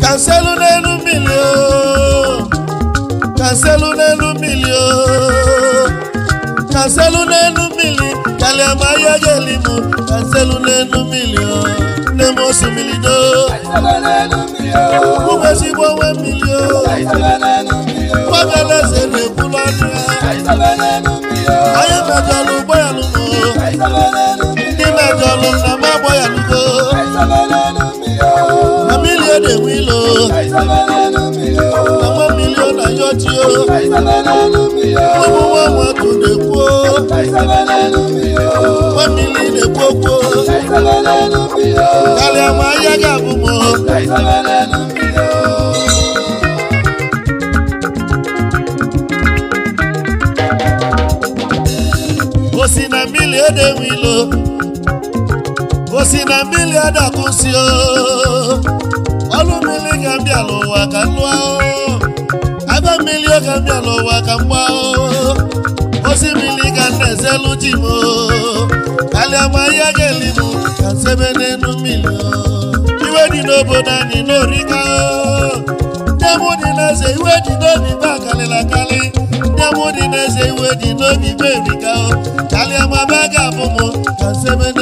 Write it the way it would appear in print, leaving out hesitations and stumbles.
Cancelo n'elu million. Cancelo n'elu million. Cancelo n'elu million. Kaliama ya gelimu. Cancelo n'elu million. Nemo sumilido. Cancelo n'elu million. Ubesi bowe million. Cancelo n'elu million. Wagale se ne bulonia. Cancelo n'elu million. Aye mejalu boya lumo. Cancelo n'elu million. Di mejalu na ma boya lugo. Cancelo n'elu million. Na million de wilo. Cancelo n'elu million. Na 1 million na yotio. Cancelo n'elu million. Wa to de ko. Cancelo n'elu million. 1 million de koko. Cancelo n'elu million. Kaliama ya gabumo. Cancelo n'elu million. Osina million de wilo. Osina million da kusio. Olu million gambia lo wa kanwa o. Aba million gambia lo wa kanwa o. Osi million gande zelu jimo. Kaliama ya gelimu. Kansebe nenu million. Iwe di no bodani no rika o. Demu di neze iwe di no bi bakale la kali. Demu di neze iwe di no bi berika o. Kaliama baga bomo. Kansebe